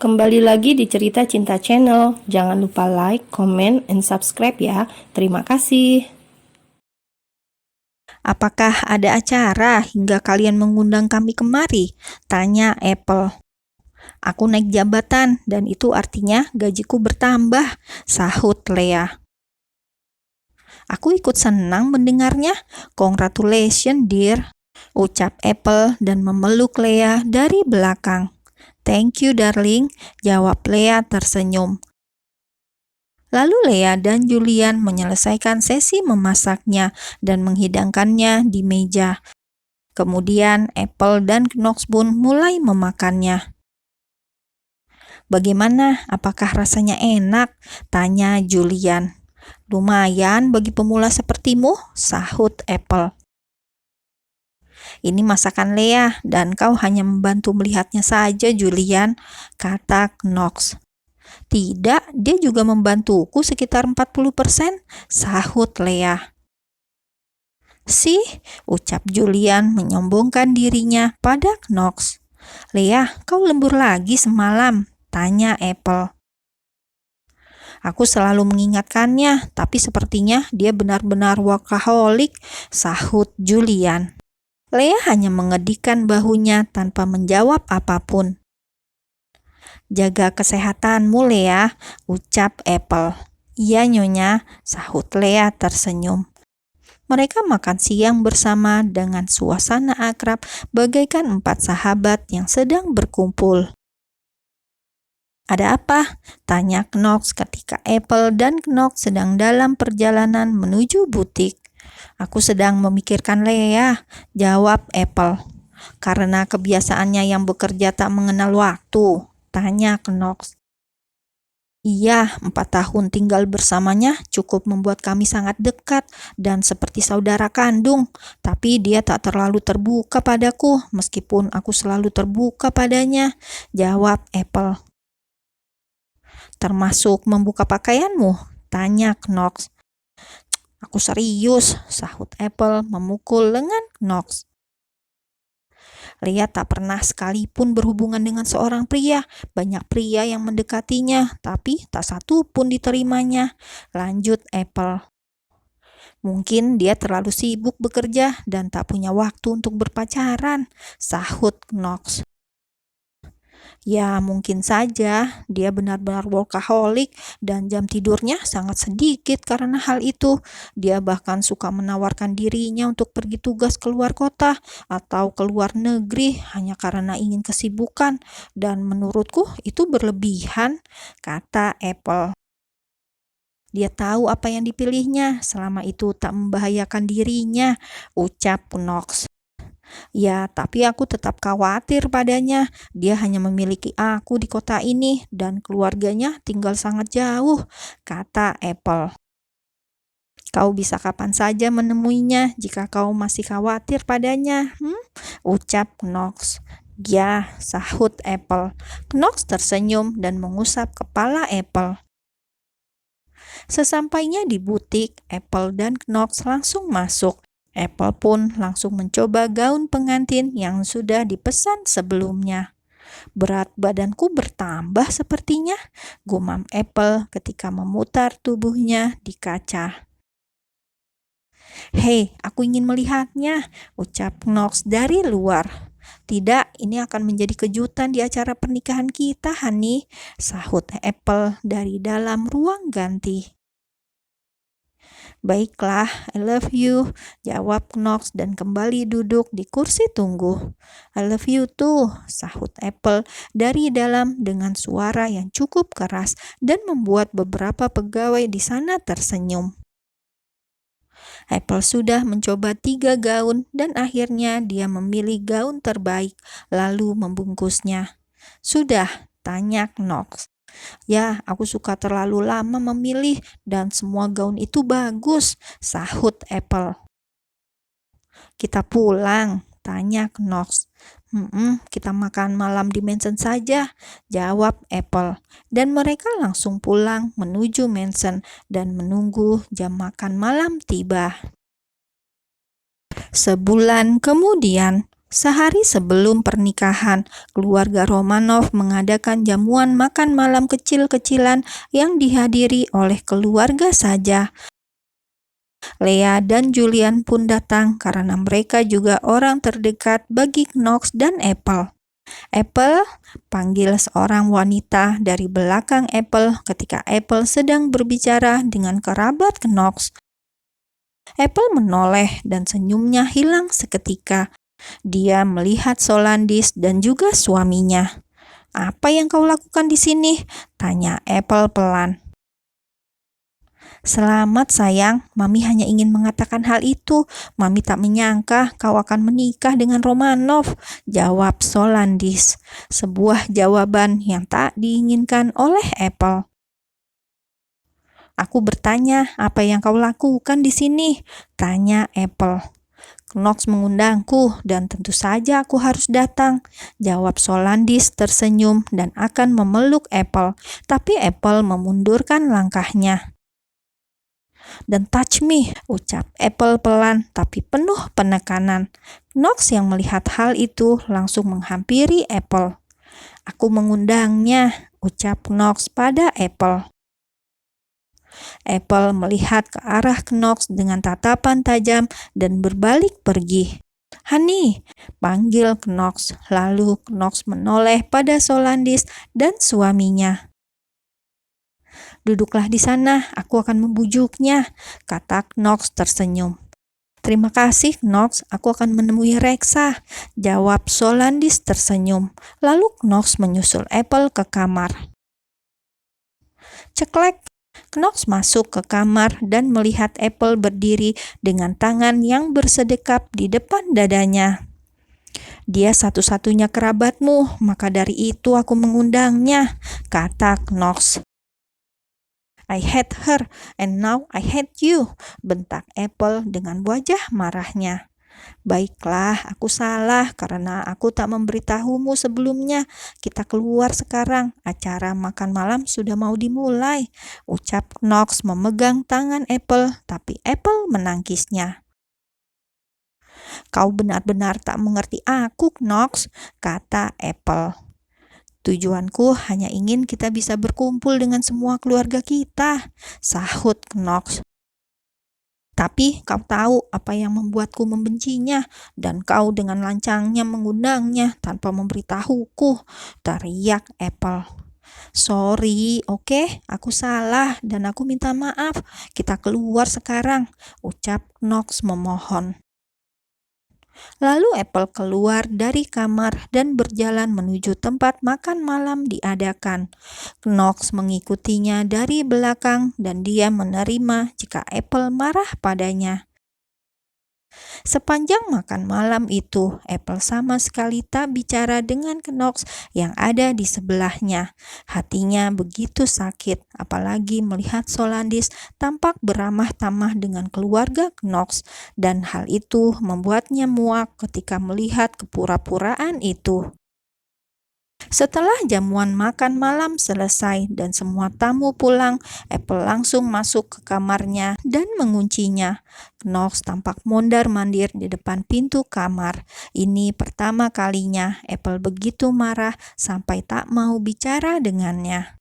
Kembali lagi di Cerita Cinta Channel. Jangan lupa like, comment, and subscribe ya. Terima kasih. Apakah ada acara hingga kalian mengundang kami kemari? Tanya Apple. Aku naik jabatan dan itu artinya gajiku bertambah, sahut Lea. Aku ikut senang mendengarnya. Congratulations, dear, ucap Apple dan memeluk Lea dari belakang. Thank you, darling, jawab Lea tersenyum. Lalu Lea dan Julian menyelesaikan sesi memasaknya dan menghidangkannya di meja. Kemudian Apple dan Knox pun mulai memakannya. Bagaimana? Apakah rasanya enak? Tanya Julian. Lumayan bagi pemula sepertimu, sahut Apple. Ini masakan Lea dan kau hanya membantu melihatnya saja, Julian, kata Knox. Tidak, dia juga membantuku sekitar 40%, sahut Lea. Sih, ucap Julian menyombongkan dirinya pada Knox. Lea, kau lembur lagi semalam, tanya Apple. Aku selalu mengingatkannya, tapi sepertinya dia benar-benar workaholic, sahut Julian. Lea hanya mengedikkan bahunya tanpa menjawab apapun. Jaga kesehatanmu, Lea, ucap Apple. Iya, Nyonya, sahut Lea tersenyum. Mereka makan siang bersama dengan suasana akrab bagaikan 4 sahabat yang sedang berkumpul. Ada apa? Tanya Knox ketika Apple dan Knox sedang dalam perjalanan menuju butik. Aku sedang memikirkan Lea, jawab Apple. Karena kebiasaannya yang bekerja tak mengenal waktu, tanya Knox. Iya, 4 tahun tinggal bersamanya cukup membuat kami sangat dekat dan seperti saudara kandung. Tapi dia tak terlalu terbuka padaku, meskipun aku selalu terbuka padanya, jawab Apple. Termasuk membuka pakaianmu? Tanya Knox. Aku serius, sahut Apple memukul lengan Knox. Lea tak pernah sekalipun berhubungan dengan seorang pria. Banyak pria yang mendekatinya, tapi tak satu pun diterimanya, lanjut Apple. Mungkin dia terlalu sibuk bekerja dan tak punya waktu untuk berpacaran, sahut Knox. Ya, mungkin saja dia benar-benar workaholic dan jam tidurnya sangat sedikit karena hal itu. Dia bahkan suka menawarkan dirinya untuk pergi tugas keluar kota atau keluar negeri hanya karena ingin kesibukan, dan menurutku itu berlebihan, kata Apple. Dia tahu apa yang dipilihnya, selama itu tak membahayakan dirinya, ucap Knox. Ya, tapi aku tetap khawatir padanya. Dia hanya memiliki aku di kota ini dan keluarganya tinggal sangat jauh, kata Apple. Kau bisa kapan saja menemuinya jika kau masih khawatir padanya, ucap Knox. Ya, sahut Apple. Knox tersenyum dan mengusap kepala Apple. Sesampainya di butik, Apple dan Knox langsung masuk. Apple pun langsung mencoba gaun pengantin yang sudah dipesan sebelumnya. Berat badanku bertambah sepertinya, gumam Apple ketika memutar tubuhnya di kaca. Hei, aku ingin melihatnya, ucap Knox dari luar. Tidak, ini akan menjadi kejutan di acara pernikahan kita, Honey, sahut Apple dari dalam ruang ganti. Baiklah, I love you, jawab Knox dan kembali duduk di kursi tunggu. I love you too, sahut Apple dari dalam dengan suara yang cukup keras dan membuat beberapa pegawai di sana tersenyum. Apple sudah mencoba 3 gaun dan akhirnya dia memilih gaun terbaik lalu membungkusnya. Sudah, tanya Knox. Ya, aku suka terlalu lama memilih dan semua gaun itu bagus, sahut Apple. Kita pulang, tanya Knox. Kita makan malam di Mansion saja, jawab Apple. Dan mereka langsung pulang menuju Mansion dan menunggu jam makan malam tiba. Sebulan kemudian, Sehari sebelum pernikahan, keluarga Romanov mengadakan jamuan makan malam kecil-kecilan yang dihadiri oleh keluarga saja. Lea dan Julian pun datang karena mereka juga orang terdekat bagi Knox dan Apple. Apple, panggil seorang wanita dari belakang Apple ketika Apple sedang berbicara dengan kerabat Knox. Apple menoleh dan senyumnya hilang seketika. Dia melihat Solandis dan juga suaminya. "Apa yang kau lakukan di sini?" tanya Apple pelan. "Selamat sayang, Mami hanya ingin mengatakan hal itu. Mami tak menyangka kau akan menikah dengan Romanov," jawab Solandis. Sebuah jawaban yang tak diinginkan oleh Apple. "Aku bertanya, apa yang kau lakukan di sini?" tanya Apple. "Knox mengundangku dan tentu saja aku harus datang," jawab Solandis tersenyum dan akan memeluk Apple, tapi Apple memundurkan langkahnya. "Don't touch me," ucap Apple pelan tapi penuh penekanan. Knox yang melihat hal itu langsung menghampiri Apple. "Aku mengundangnya," ucap Knox pada Apple. Apple melihat ke arah Knox dengan tatapan tajam dan berbalik pergi. "Honey," panggil Knox. Lalu Knox menoleh pada Solandis dan suaminya. "Duduklah di sana, aku akan membujuknya," kata Knox tersenyum. "Terima kasih, Knox, aku akan menemui Reksa," jawab Solandis tersenyum. Lalu Knox menyusul Apple ke kamar. Ceklek. Knox masuk ke kamar dan melihat Apple berdiri dengan tangan yang bersedekap di depan dadanya. "Dia satu-satunya kerabatmu, maka dari itu aku mengundangnya," kata Knox. "I hate her, and now I hate you," bentak Apple dengan wajah marahnya. "Baiklah, aku salah karena aku tak memberitahumu sebelumnya. Kita keluar sekarang, acara makan malam sudah mau dimulai," ucap Knox memegang tangan Apple, tapi Apple menangkisnya. "Kau benar-benar tak mengerti aku, Knox," kata Apple. "Tujuanku hanya ingin kita bisa berkumpul dengan semua keluarga kita," sahut Knox. "Tapi kau tahu apa yang membuatku membencinya, dan kau dengan lancangnya mengundangnya tanpa memberitahuku," teriak Apple. "Sorry, oke, aku salah dan aku minta maaf. Kita keluar sekarang," ucap Knox memohon. Lalu Apple keluar dari kamar dan berjalan menuju tempat makan malam diadakan. Knox mengikutinya dari belakang dan dia menerima jika Apple marah padanya. Sepanjang makan malam itu, Apple sama sekali tak bicara dengan Knox yang ada di sebelahnya. Hatinya begitu sakit, apalagi melihat Solandis tampak beramah tamah dengan keluarga Knox, dan hal itu membuatnya muak ketika melihat kepura-puraan itu. Setelah jamuan makan malam selesai dan semua tamu pulang, Apple langsung masuk ke kamarnya dan menguncinya. Knox tampak mondar-mandir di depan pintu kamar. Ini pertama kalinya Apple begitu marah sampai tak mau bicara dengannya.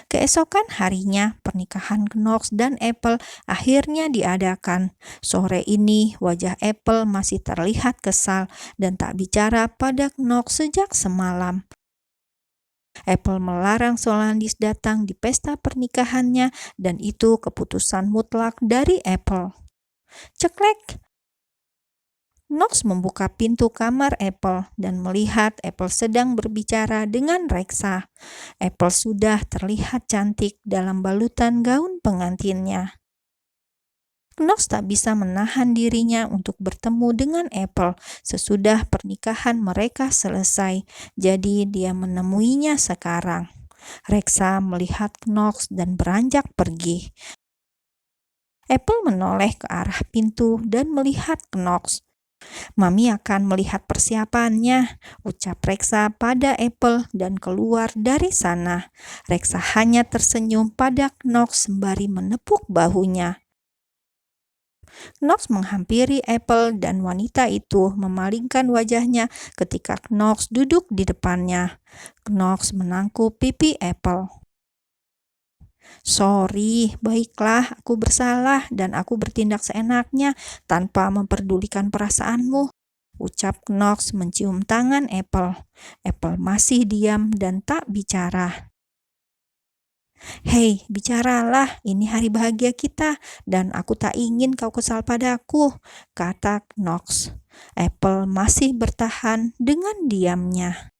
Keesokan harinya, pernikahan Knox dan Apple akhirnya diadakan. Sore ini, wajah Apple masih terlihat kesal dan tak bicara pada Knox sejak semalam. Apple melarang Solandis datang di pesta pernikahannya dan itu keputusan mutlak dari Apple. Ceklek. Knox membuka pintu kamar Apple dan melihat Apple sedang berbicara dengan Reksa. Apple sudah terlihat cantik dalam balutan gaun pengantinnya. Knox tak bisa menahan dirinya untuk bertemu dengan Apple sesudah pernikahan mereka selesai, jadi dia menemuinya sekarang. Reksa melihat Knox dan beranjak pergi. Apple menoleh ke arah pintu dan melihat Knox. "Mami akan melihat persiapannya," ucap Reksa pada Apple dan keluar dari sana. Reksa hanya tersenyum pada Knox sembari menepuk bahunya. Knox menghampiri Apple dan wanita itu memalingkan wajahnya ketika Knox duduk di depannya. Knox menangkuk pipi Apple. "Sorry, baiklah, aku bersalah dan aku bertindak seenaknya tanpa memperdulikan perasaanmu," ucap Knox mencium tangan Apple. Apple masih diam dan tak bicara. "Hei, bicaralah, ini hari bahagia kita dan aku tak ingin kau kesal padaku," kata Knox. Apple masih bertahan dengan diamnya.